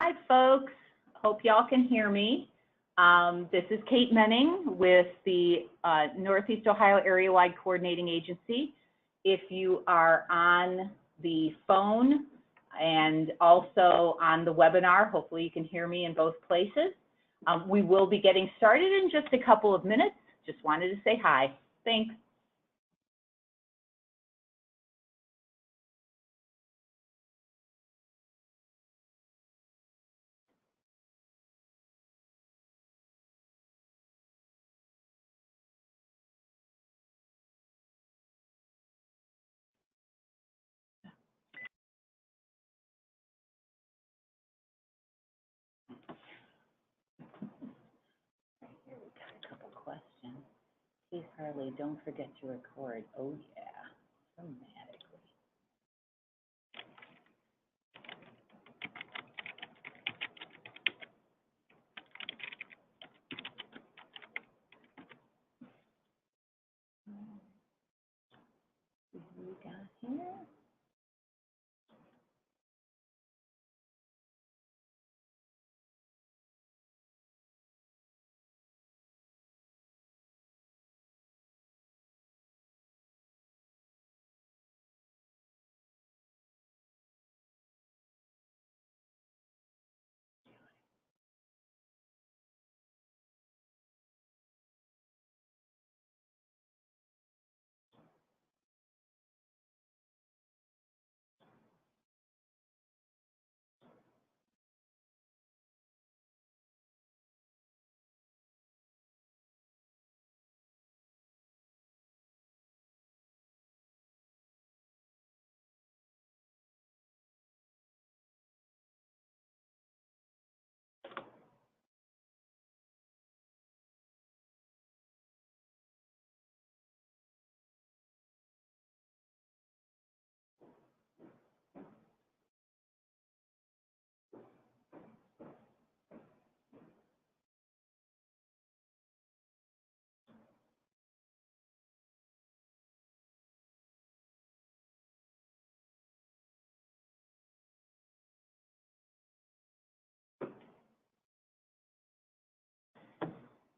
Hi, folks. Hope y'all can hear me. This is Cait Moening with the Northeast Ohio Area-Wide Coordinating Agency. If you are on the phone and also on the webinar, hopefully you can hear me in both places. We will be getting started in just a couple of minutes. Just wanted to say hi. Thanks. Here we got a couple questions. Cait Harley, don't forget to record. Oh yeah, dramatically. What do we got here?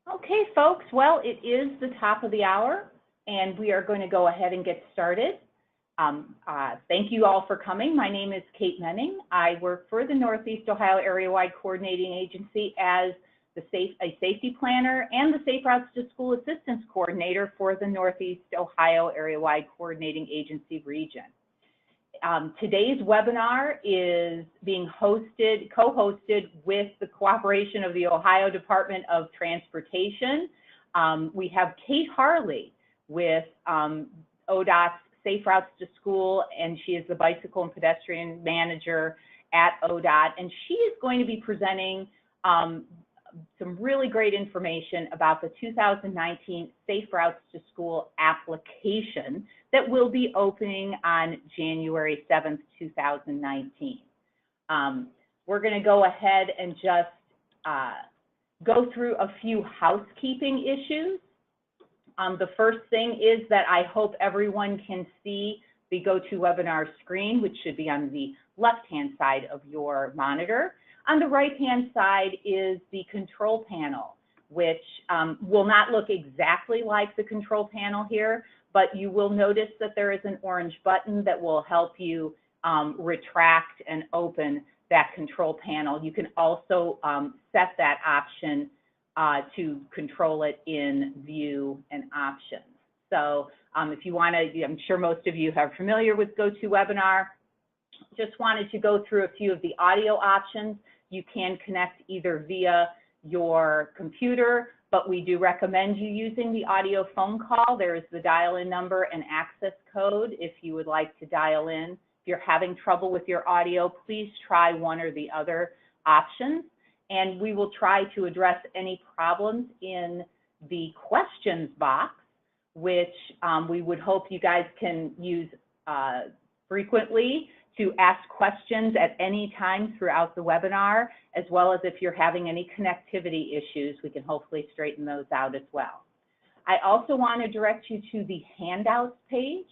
Okay, folks, well, it is the top of the hour, and we are going to go ahead and get started. Thank you all for coming. My name is Cait Moening. I work for the Northeast Ohio Area-Wide Coordinating Agency as a safety planner and the Safe Routes to School Assistance Coordinator for the Northeast Ohio Area-Wide Coordinating Agency region. Today's webinar is being co-hosted with the cooperation of the Ohio Department of Transportation. We have Cait Harley with ODOT's Safe Routes to School, and she is the Bicycle and Pedestrian Manager at ODOT, and she is going to be presenting some really great information about the 2019 Safe Routes to School application that will be opening on January 7th, 2019. We're going to go ahead and just go through a few housekeeping issues. The first thing is that I hope everyone can see the GoToWebinar screen, which should be on the left-hand side of your monitor. On the right-hand side is the control panel, which will not look exactly like the control panel here, but you will notice that there is an orange button that will help you retract and open that control panel. You can also set that option to control it in view and options. So if you want to, I'm sure most of you are familiar with GoToWebinar. Just wanted to go through a few of the audio options. You can connect either via your computer, but we do recommend you using the audio phone call. There is the dial-in number and access code if you would like to dial in. If you're having trouble with your audio, please try one or the other options, and we will try to address any problems in the questions box, which we would hope you guys can use frequently to ask questions at any time throughout the webinar, as well as if you're having any connectivity issues, we can hopefully straighten those out as well. I also want to direct you to the handouts page.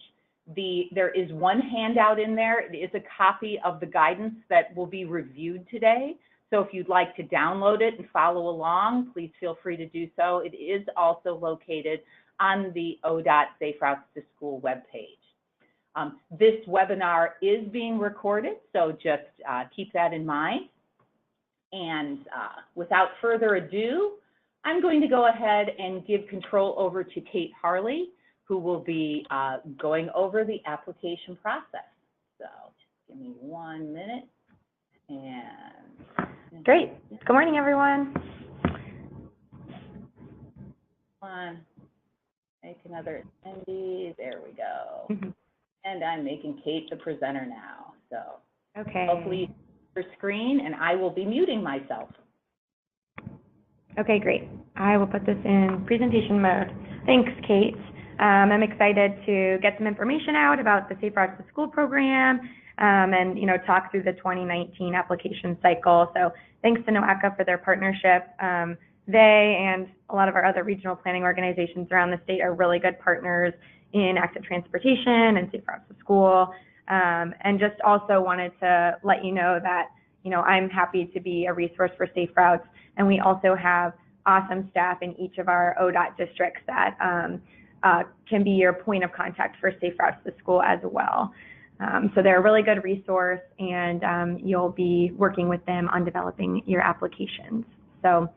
There is one handout in there. It is a copy of the guidance that will be reviewed today. So if you'd like to download it and follow along, please feel free to do so. It is also located on the ODOT Safe Routes to School webpage. This webinar is being recorded, so just keep that in mind. And without further ado, I'm going to go ahead and give control over to Cait Harley, who will be going over the application process. So just give me 1 minute. And great. Good morning, everyone. Make another attendee. There we go. And I'm making Cait the presenter now. So okay. Hopefully you see your screen, and I will be muting myself. Okay, great. I will put this in presentation mode. Thanks, Cait. I'm excited to get some information out about the Safe Routes to School program and talk through the 2019 application cycle. So thanks to NOACA for their partnership. They and a lot of our other regional planning organizations around the state are really good partners in active transportation and Safe Routes to School. And just also wanted to let you know that, I'm happy to be a resource for Safe Routes. And we also have awesome staff in each of our ODOT districts that can be your point of contact for Safe Routes to School as well. So they're a really good resource, and you'll be working with them on developing your applications. So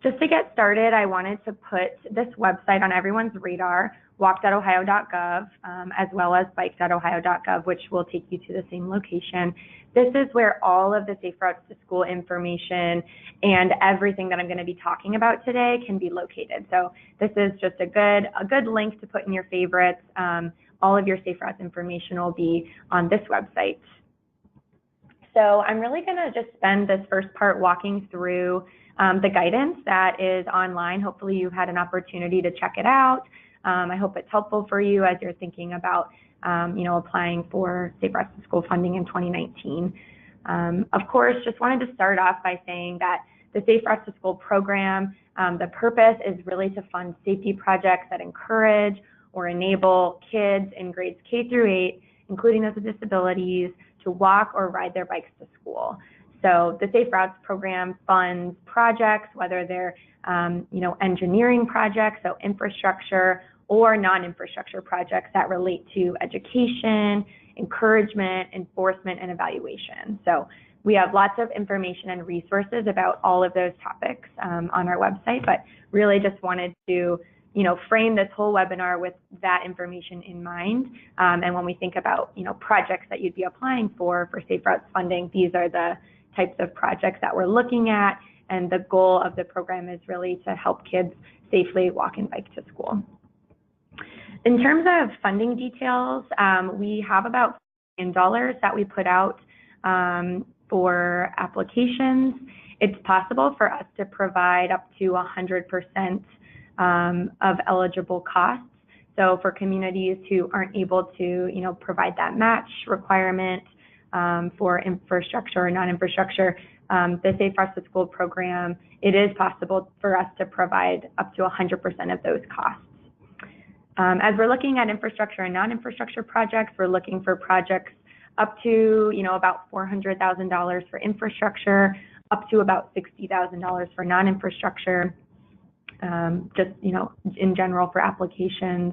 just to get started, I wanted to put this website on everyone's radar, walk.ohio.gov, as well as bike.ohio.gov, which will take you to the same location. This is where all of the Safe Routes to School information and everything that I'm going to be talking about today can be located. So this is just a good link to put in your favorites. All of your Safe Routes information will be on this website. So I'm really going to just spend this first part walking through the guidance that is online. Hopefully you've had an opportunity to check it out. I hope it's helpful for you as you're thinking about applying for Safe Routes to School funding in 2019. Of course, just wanted to start off by saying that the Safe Routes to School program, the purpose is really to fund safety projects that encourage or enable kids in grades K through 8, including those with disabilities, to walk or ride their bikes to school. So the Safe Routes program funds projects, whether they're engineering projects, so infrastructure, or non-infrastructure projects that relate to education, encouragement, enforcement, and evaluation. So we have lots of information and resources about all of those topics on our website, but really just wanted to frame this whole webinar with that information in mind. And when we think about projects that you'd be applying for Safe Routes funding, these are the types of projects that we're looking at, and the goal of the program is really to help kids safely walk and bike to school. In terms of funding details, we have about $1 million that we put out for applications. It's possible for us to provide up to 100% of eligible costs. So for communities who aren't able to provide that match requirement for infrastructure or non-infrastructure, the Safe Routes to School program, it is possible for us to provide up to 100% of those costs. As we're looking at infrastructure and non-infrastructure projects, we're looking for projects up to about $400,000 for infrastructure, up to about $60,000 for non-infrastructure, just in general for applications.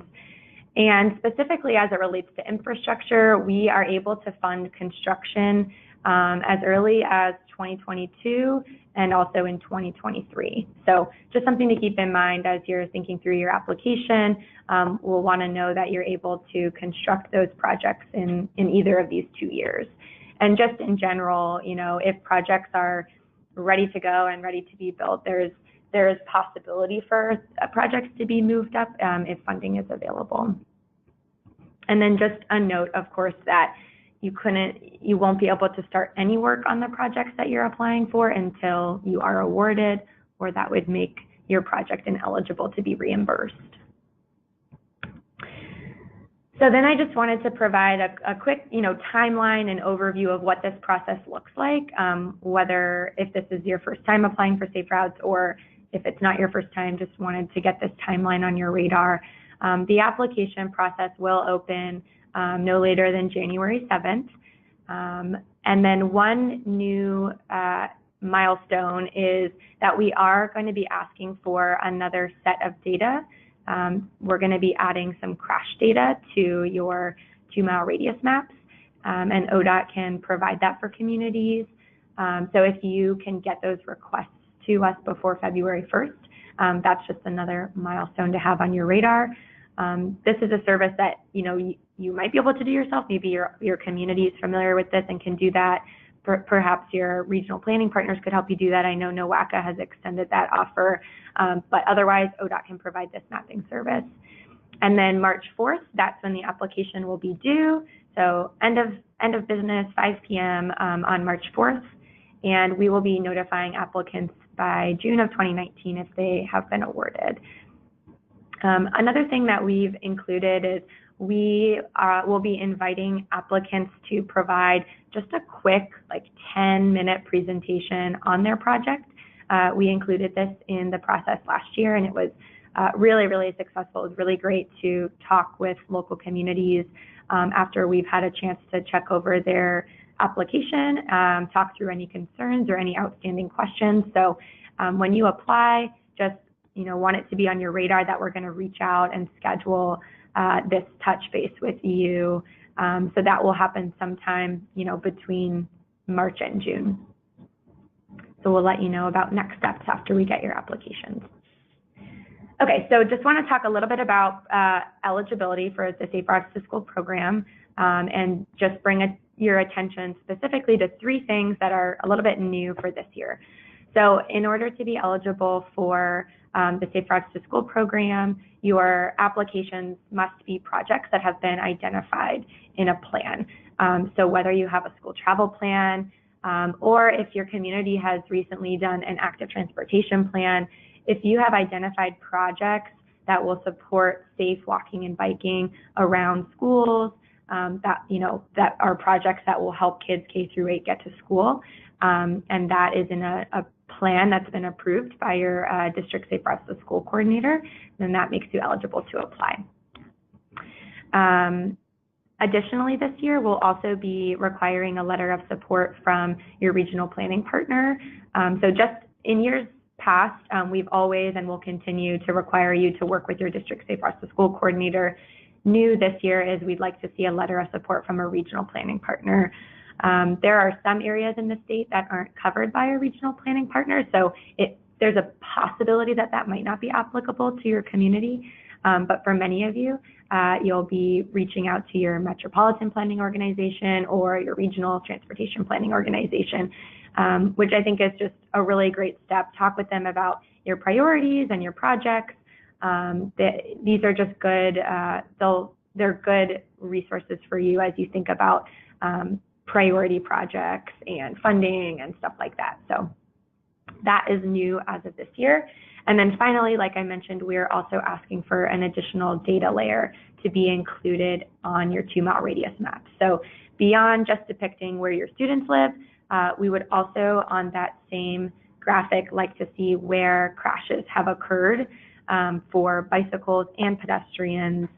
And specifically as it relates to infrastructure, we are able to fund construction as early as 2022 and also in 2023. So just something to keep in mind as you're thinking through your application. We'll want to know that you're able to construct those projects in either of these 2 years. And just in general, if projects are ready to go and ready to be built, there is possibility for projects to be moved up if funding is available. And then just a note, of course, that you won't be able to start any work on the projects that you're applying for until you are awarded, or that would make your project ineligible to be reimbursed. So then I just wanted to provide a quick, timeline and overview of what this process looks like, whether if this is your first time applying for Safe Routes or if it's not your first time, just wanted to get this timeline on your radar. The application process will open no later than January 7th. And then one new milestone is that we are going to be asking for another set of data. We're going to be adding some crash data to your 2-mile radius maps, and ODOT can provide that for communities. So if you can get those requests to us before February 1st, that's just another milestone to have on your radar. This is a service that you might be able to do yourself. Maybe your community is familiar with this and can do that. Perhaps your regional planning partners could help you do that. I know NOACA has extended that offer, but otherwise ODOT can provide this mapping service. And then March 4th, that's when the application will be due. So end of business, 5 p.m. On March 4th, and we will be notifying applicants by June of 2019 if they have been awarded. Another thing that we've included is we will be inviting applicants to provide just a quick 10-minute presentation on their project. We included this in the process last year, and it was really, really successful. It was really great to talk with local communities after we've had a chance to check over their application, talk through any concerns or any outstanding questions. So when you apply, just want it to be on your radar that we're going to reach out and schedule this touch base with you. So that will happen sometime, between March and June. So we'll let you know about next steps after we get your applications. Okay, so just want to talk a little bit about eligibility for the Safe Routes to School program, and just bring your attention specifically to 3 things that are a little bit new for this year. So in order to be eligible for the Safe Routes to School program, your applications must be projects that have been identified in a plan. So whether you have a school travel plan, or if your community has recently done an active transportation plan, if you have identified projects that will support safe walking and biking around schools, that are projects that will help kids K through 8 get to school, and that is in a plan that's been approved by your district Safe Routes to School coordinator, then that makes you eligible to apply. Additionally, this year we'll also be requiring a letter of support from your regional planning partner. So just in years past, we've always and will continue to require you to work with your district Safe Routes to School coordinator. New this year is we'd like to see a letter of support from a regional planning partner. There are some areas in the state that aren't covered by a regional planning partner, so there's a possibility that that might not be applicable to your community, but for many of you, you'll be reaching out to your metropolitan planning organization or your regional transportation planning organization, which I think is just a really great step. Talk with them about your priorities and your projects. These are just good, they're good resources for you as you think about priority projects and funding and stuff like that. So that is new as of this year. And then finally, like I mentioned, we're also asking for an additional data layer to be included on your 2-mile radius map. So beyond just depicting where your students live, we would also on that same graphic like to see where crashes have occurred for bicycles and pedestrians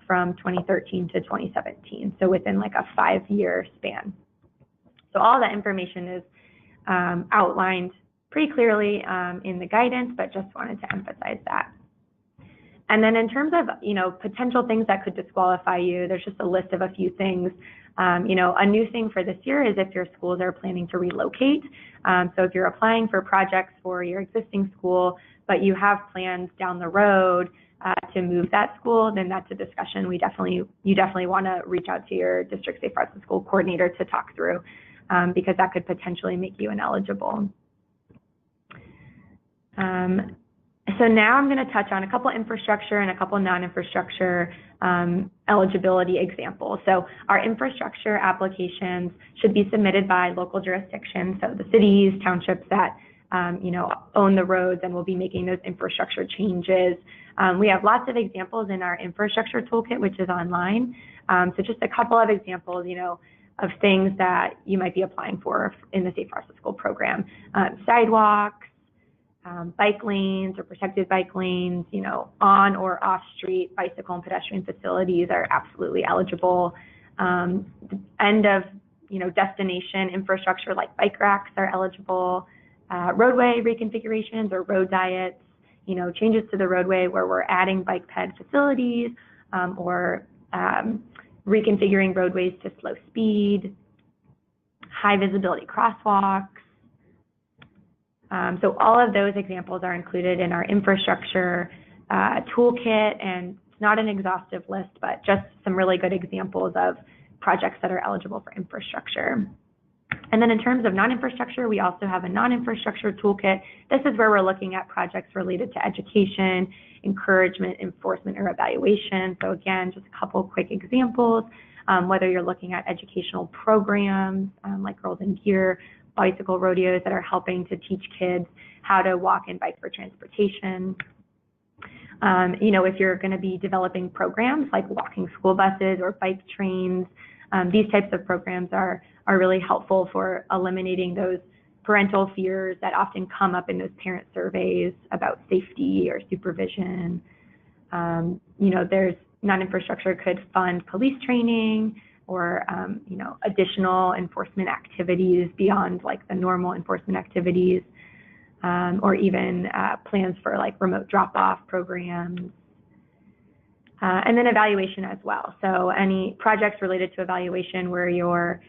from 2013 to 2017, so within like a 5-year span. So all that information is outlined pretty clearly in the guidance, but just wanted to emphasize that. And then in terms of potential things that could disqualify you, there's just a list of a few things. A new thing for this year is if your schools are planning to relocate. So if you're applying for projects for your existing school, but you have plans down the road to move that school, then that's a discussion you definitely want to reach out to your district Safe Routes to School coordinator to talk through, because that could potentially make you ineligible. So now I'm going to touch on a couple infrastructure and a couple non-infrastructure eligibility examples. So our infrastructure applications should be submitted by local jurisdictions, so the cities, townships that own the roads and will be making those infrastructure changes. We have lots of examples in our infrastructure toolkit, which is online. So just a couple of examples, of things that you might be applying for in the Safe Routes to School program. Sidewalks, bike lanes or protected bike lanes, on or off street bicycle and pedestrian facilities are absolutely eligible. End of, destination infrastructure like bike racks are eligible. roadway reconfigurations or road diets, changes to the roadway where we're adding bike ped facilities or reconfiguring roadways to slow speed, high visibility crosswalks. So all of those examples are included in our infrastructure toolkit, and it's not an exhaustive list, but just some really good examples of projects that are eligible for infrastructure. And then in terms of non-infrastructure, we also have a non-infrastructure toolkit. This is where we're looking at projects related to education, encouragement, enforcement, or evaluation. So again, just a couple quick examples, whether you're looking at educational programs like Girls in Gear, bicycle rodeos that are helping to teach kids how to walk and bike for transportation. If you're going to be developing programs like walking school buses or bike trains, these types of programs are really helpful for eliminating those parental fears that often come up in those parent surveys about safety or supervision. There's non-infrastructure could fund police training or, additional enforcement activities beyond like the normal enforcement activities, or even plans for like remote drop-off programs. And then evaluation as well. So any projects related to evaluation where you're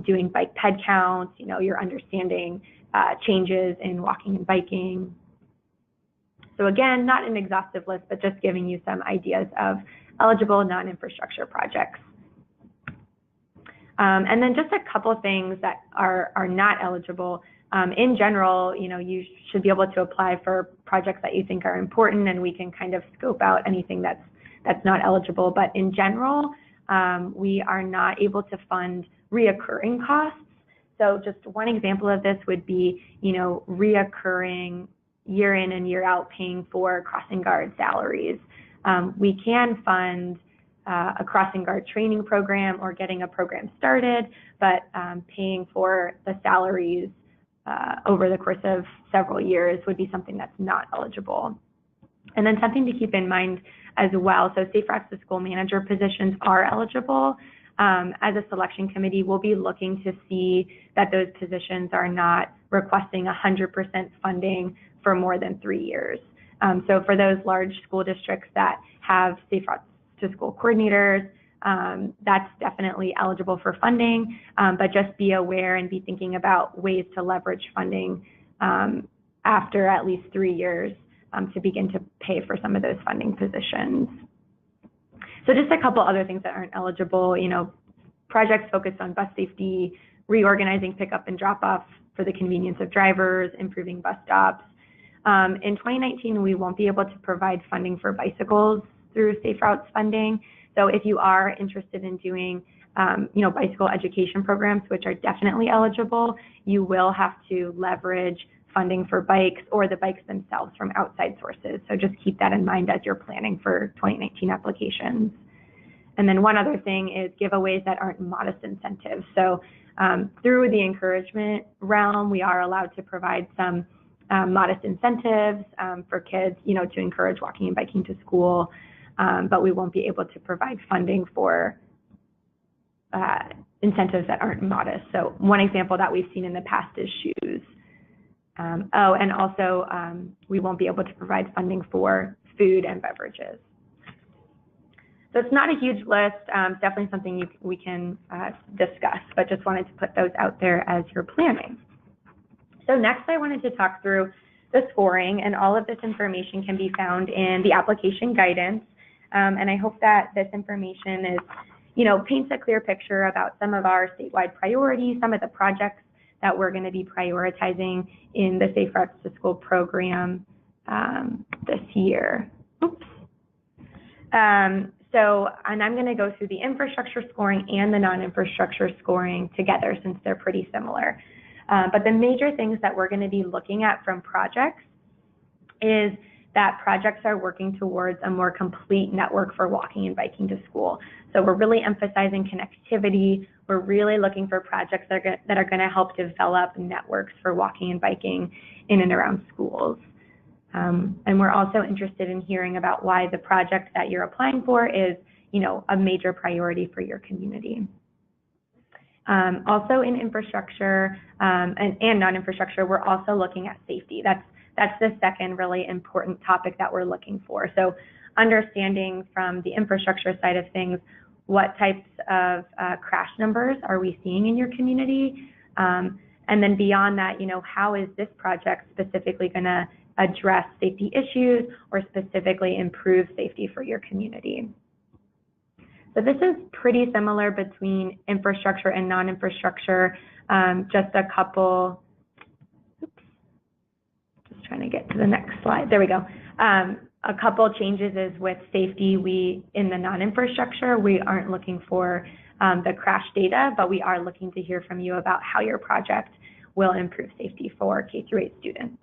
doing bike ped counts, you're understanding changes in walking and biking. So again, not an exhaustive list, but just giving you some ideas of eligible non-infrastructure projects. And then just a couple things that are not eligible. In general, you should be able to apply for projects that you think are important, and we can kind of scope out anything that's not eligible. But in general, we are not able to fund reoccurring costs. So just one example of this would be, reoccurring year in and year out paying for crossing guard salaries. We can fund a crossing guard training program or getting a program started, but paying for the salaries over the course of several years would be something that's not eligible. And then something to keep in mind as well, so safe routes to school manager positions are eligible. As a selection committee, we'll be looking to see that those positions are not requesting 100% funding for more than 3 years. So for those large school districts that have safe routes to school coordinators, that's definitely eligible for funding, but just be aware and be thinking about ways to leverage funding after at least 3 years to begin to pay for some of those funding positions. So just a couple other things that aren't eligible, projects focused on bus safety, reorganizing pickup and drop off for the convenience of drivers, improving bus stops. In 2019, we won't be able to provide funding for bicycles through Safe Routes funding. So if you are interested in doing, bicycle education programs, which are definitely eligible, you will have to leverage funding for bikes or the bikes themselves from outside sources. So just keep that in mind as you're planning for 2019 applications. And then one other thing is giveaways that aren't modest incentives. So through the encouragement realm, we are allowed to provide some modest incentives for kids, to encourage walking and biking to school, but we won't be able to provide funding for incentives that aren't modest. So one example that we've seen in the past is shoes. And also we won't be able to provide funding for food and beverages. So it's not a huge list, definitely something we can discuss, but just wanted to put those out there as you're planning. So next I wanted to talk through the scoring, and all of this information can be found in the application guidance. And I hope that this information is, paints a clear picture about some of our statewide priorities, some of the projects that we're going to be prioritizing in the Safe Routes to School program this year. Oops. And I'm going to go through the infrastructure scoring and the non-infrastructure scoring together since they're pretty similar. But the major things that we're going to be looking at from projects is that projects are working towards a more complete network for walking and biking to school. So we're really emphasizing connectivity. We're really looking for projects that are going to help develop networks for walking and biking in and around schools. And we're also interested in hearing about why the project that you're applying for is, a major priority for your community. Also in infrastructure and non-infrastructure, we're also looking at safety. That's the second really important topic that we're looking for. So understanding from the infrastructure side of things, what types of crash numbers are we seeing in your community? And then beyond that, how is this project specifically going to address safety issues or specifically improve safety for your community? So this is pretty similar between infrastructure and non-infrastructure. Just a couple, just trying to get to the next slide. There we go. A couple changes is with safety, in the non-infrastructure, we aren't looking for the crash data, but we are looking to hear from you about how your project will improve safety for K-8 students.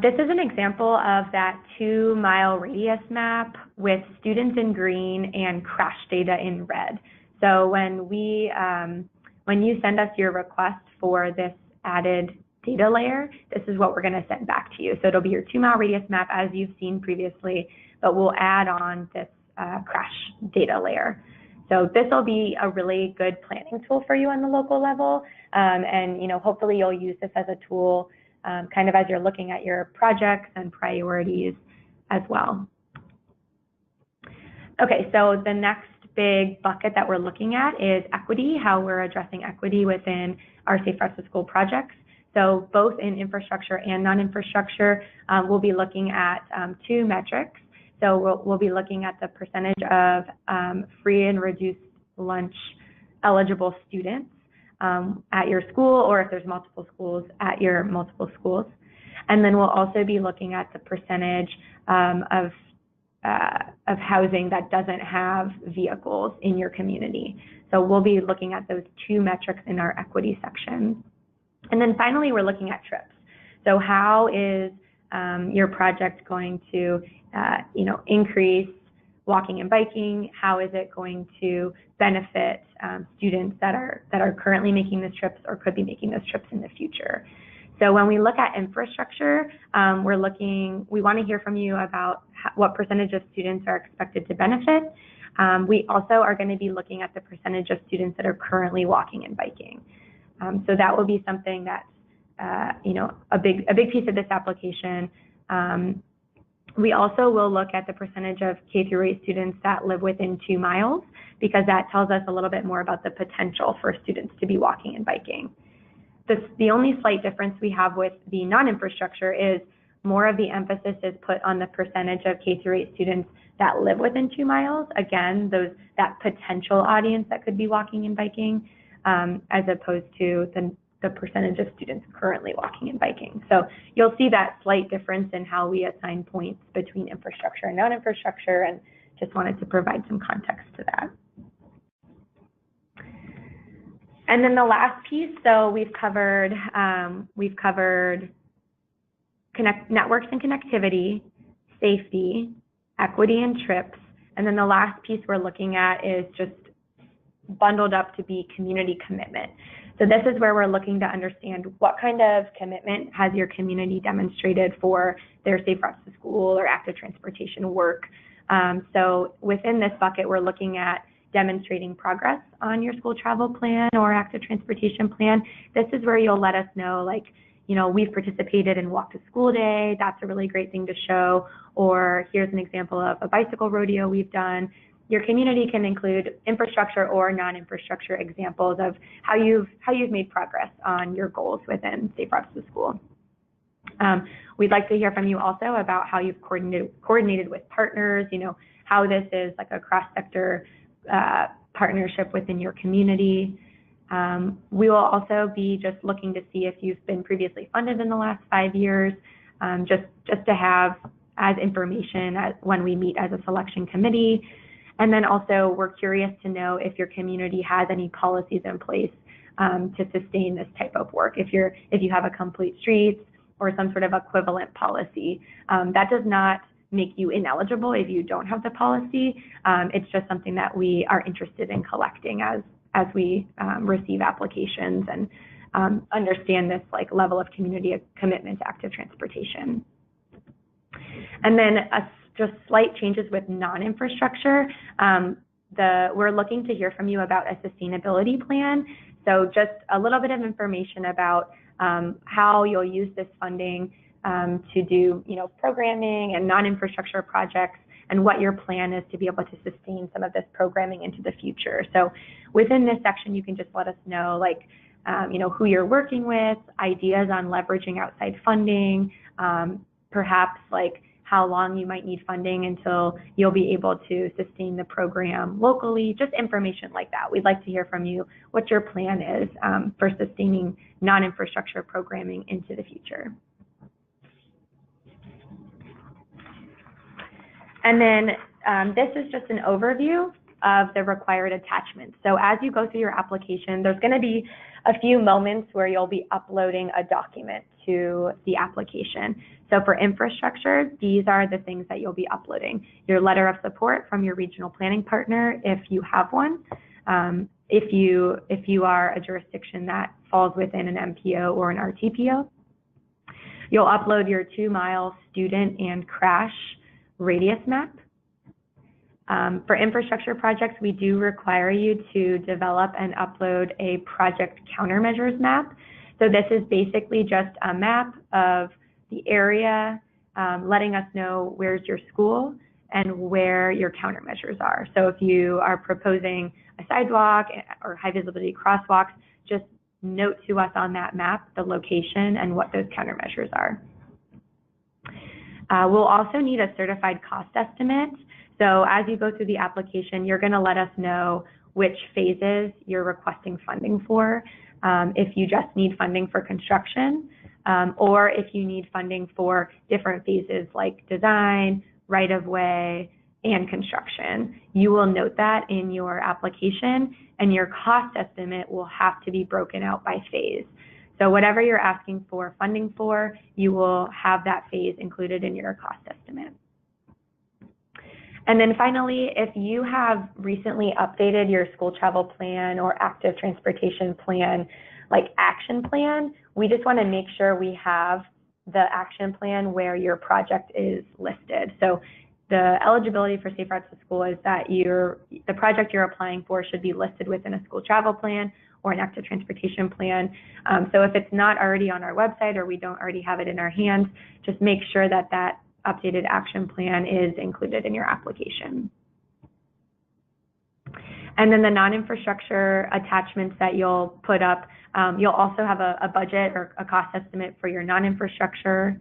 This is an example of that 2-mile radius map with students in green and crash data in red. So when you send us your request for this added data layer, this is what we're going to send back to you. So it'll be your 2-mile radius map as you've seen previously, but we'll add on this crash data layer. So this will be a really good planning tool for you on the local level, and hopefully you'll use this as a tool kind of as you're looking at your projects and priorities as well. Okay, so the next big bucket that we're looking at is equity, how we're addressing equity within our Safe Routes to School projects. So both in infrastructure and non-infrastructure, we'll be looking at 2 metrics. So we'll be looking at the percentage of free and reduced lunch eligible students at your school, or if there's multiple schools, at your multiple schools. And then we'll also be looking at the percentage of housing that doesn't have vehicles in your community. So we'll be looking at those 2 metrics in our equity section. And then finally, we're looking at trips. So how is your project going to increase walking and biking? How is it going to benefit students that are currently making those trips or could be making those trips in the future? So when we look at infrastructure, we want to hear from you about what percentage of students are expected to benefit. We also are going to be looking at the percentage of students that are currently walking and biking. So that will be something that's a big piece of this application. We also will look at the percentage of K-8 students that live within 2 miles, because that tells us a little bit more about the potential for students to be walking and biking. The only slight difference we have with the non-infrastructure is more of the emphasis is put on the percentage of K-8 students that live within 2 miles. Again, that potential audience that could be walking and biking, as opposed to the percentage of students currently walking and biking. So you'll see that slight difference in how we assign points between infrastructure and non-infrastructure, and just wanted to provide some context to that. And then the last piece, so we've covered networks and connectivity, safety, equity and trips, and then the last piece we're looking at is just bundled up to be community commitment. So this is where we're looking to understand what kind of commitment has your community demonstrated for their Safe Routes to School or active transportation work. So within this bucket, we're looking at demonstrating progress on your school travel plan or active transportation plan. This is where you'll let us know, we've participated in Walk to School Day. That's a really great thing to show. Or here's an example of a bicycle rodeo we've done. Your community can include infrastructure or non-infrastructure examples of how you've made progress on your goals within Safe Routes to School. We'd like to hear from you also about how you've coordinated with partners, how this is like a cross-sector partnership within your community. We will also be just looking to see if you've been previously funded in the last 5 years, just to have as information when we meet as a selection committee. And then also we're curious to know if your community has any policies in place to sustain this type of work. If you have a complete streets or some sort of equivalent policy, that does not make you ineligible if you don't have the policy. It's just something that we are interested in collecting as we receive applications and understand this level of community commitment to active transportation. And then just slight changes with non-infrastructure. we're looking to hear from you about a sustainability plan. So just a little bit of information about how you'll use this funding to do, programming and non-infrastructure projects, and what your plan is to be able to sustain some of this programming into the future. So within this section, you can just let us know, who you're working with, ideas on leveraging outside funding, perhaps how long you might need funding until you'll be able to sustain the program locally, just information like that. We'd like to hear from you what your plan is for sustaining non-infrastructure programming into the future. And then this is just an overview of the required attachments. So as you go through your application, there's going to be a few moments where you'll be uploading a document to the application. So for infrastructure, these are the things that you'll be uploading. Your letter of support from your regional planning partner, if you have one. If you are a jurisdiction that falls within an MPO or an RTPO. You'll upload your 2-mile student and crash radius map. For infrastructure projects, we do require you to develop and upload a project countermeasures map. So this is basically just a map of the area, letting us know where's your school and where your countermeasures are. So if you are proposing a sidewalk or high visibility crosswalks, just note to us on that map the location and what those countermeasures are. We'll also need a certified cost estimate. So as you go through the application, you're going to let us know which phases you're requesting funding for. If you just need funding for construction, or if you need funding for different phases like design, right-of-way, and construction. You will note that in your application, and your cost estimate will have to be broken out by phase. So whatever you're asking for funding for, you will have that phase included in your cost estimate. And then finally, if you have recently updated your school travel plan or active transportation plan, like action plan, we just want to make sure we have the action plan where your project is listed. So the eligibility for Safe Routes to School is that the project you're applying for should be listed within a school travel plan or an active transportation plan. So if it's not already on our website or we don't already have it in our hands, just make sure that that updated action plan is included in your application. And then the non-infrastructure attachments that you'll put up, you'll also have a budget or a cost estimate for your non-infrastructure.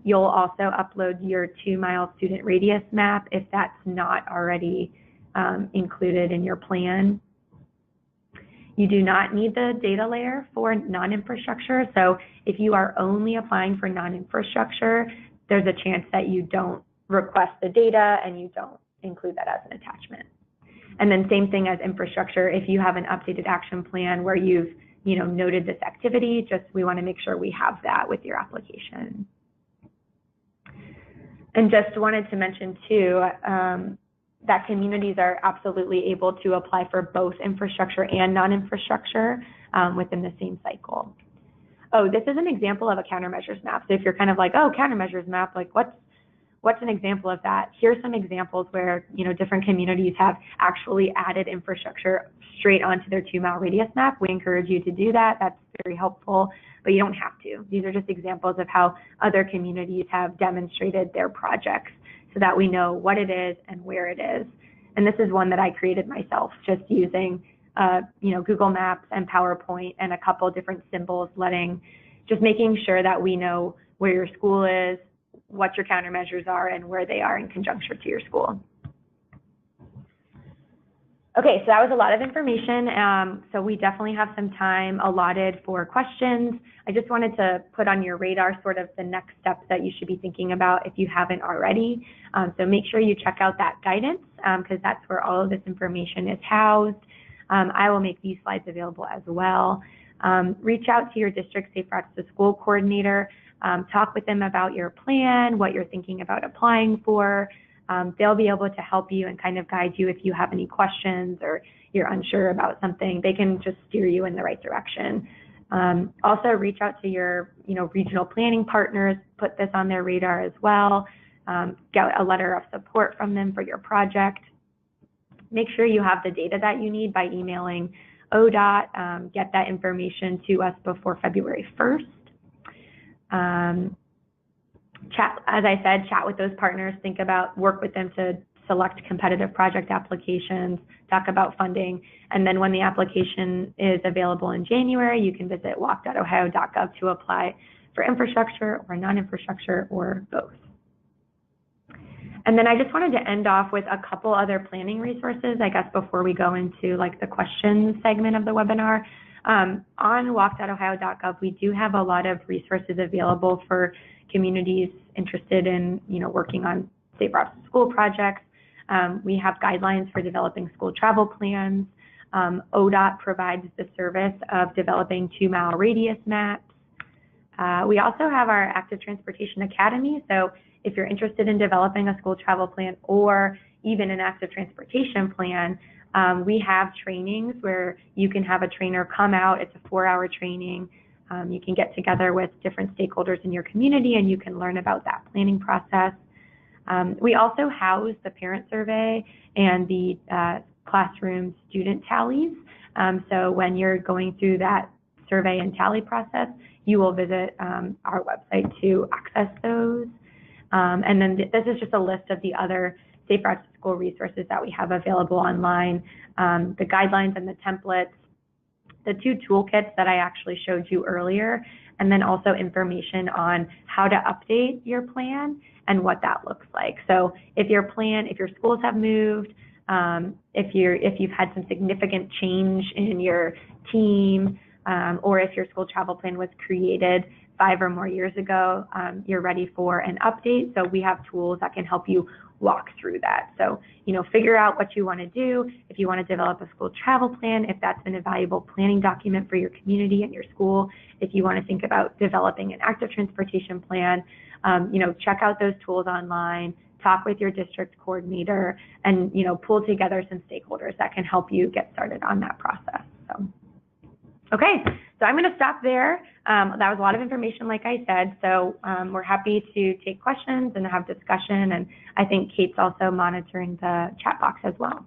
You'll also upload your 2-mile student radius map if that's not already included in your plan. You do not need the data layer for non-infrastructure. So if you are only applying for non-infrastructure, there's a chance that you don't request the data and you don't include that as an attachment. And then same thing as infrastructure, if you have an updated action plan where you've noted this activity, we want to make sure we have that with your application. And just wanted to mention too, that communities are absolutely able to apply for both infrastructure and non-infrastructure within the same cycle. Oh, this is an example of a countermeasures map. So if you're kind of like, oh, countermeasures map, like what's an example of that? Here's some examples where different communities have actually added infrastructure straight onto their 2-mile radius map. We encourage you to do that. That's very helpful, but you don't have to. These are just examples of how other communities have demonstrated their projects so that we know what it is and where it is. And this is one that I created myself, just using Google Maps and PowerPoint and a couple different symbols, just making sure that we know where your school is, what your countermeasures are, and where they are in conjunction to your school. Okay, so that was a lot of information. So we definitely have some time allotted for questions. I just wanted to put on your radar sort of the next steps that you should be thinking about if you haven't already. So make sure you check out that guidance because that's where all of this information is housed. I will make these slides available as well. Reach out to your district Safe Routes to School coordinator. Talk with them about your plan, what you're thinking about applying for. They'll be able to help you and kind of guide you if you have any questions or you're unsure about something. They can just steer you in the right direction. Also reach out to your regional planning partners, put this on their radar as well. Get a letter of support from them for your project. Make sure you have the data that you need by emailing ODOT. Get that information to us before February 1st. As I said, chat with those partners, work with them to select competitive project applications, talk about funding, and then when the application is available in January, you can visit walk.ohio.gov to apply for infrastructure or non-infrastructure or both. And then I just wanted to end off with a couple other planning resources, I guess, before we go into like the questions segment of the webinar. On walk.ohio.gov, we do have a lot of resources available for communities interested in, working on safe routes to school projects. We have guidelines for developing school travel plans. ODOT provides the service of developing 2-mile radius maps. We also have our Active Transportation Academy. So if you're interested in developing a school travel plan or even an active transportation plan, we have trainings where you can have a trainer come out. It's a 4-hour training. You can get together with different stakeholders in your community and you can learn about that planning process. We also house the parent survey and the classroom student tallies. So when you're going through that survey and tally process, you will visit our website to access those. And then this is just a list of the other Safe Routes to School resources that we have available online, the guidelines and the templates, the 2 toolkits that I actually showed you earlier, and then also information on how to update your plan and what that looks like. So if your schools have moved, if you've had some significant change in your team, or if your school travel plan was created 5 or more years ago, you're ready for an update. So we have tools that can help you walk through that. So, figure out what you want to do. If you want to develop a school travel plan, if that's been a valuable planning document for your community and your school, if you want to think about developing an active transportation plan, check out those tools online, talk with your district coordinator, and, pull together some stakeholders that can help you get started on that process. So. Okay, so I'm going to stop there. That was a lot of information, like I said, so we're happy to take questions and have discussion, and I think Cait's also monitoring the chat box as well.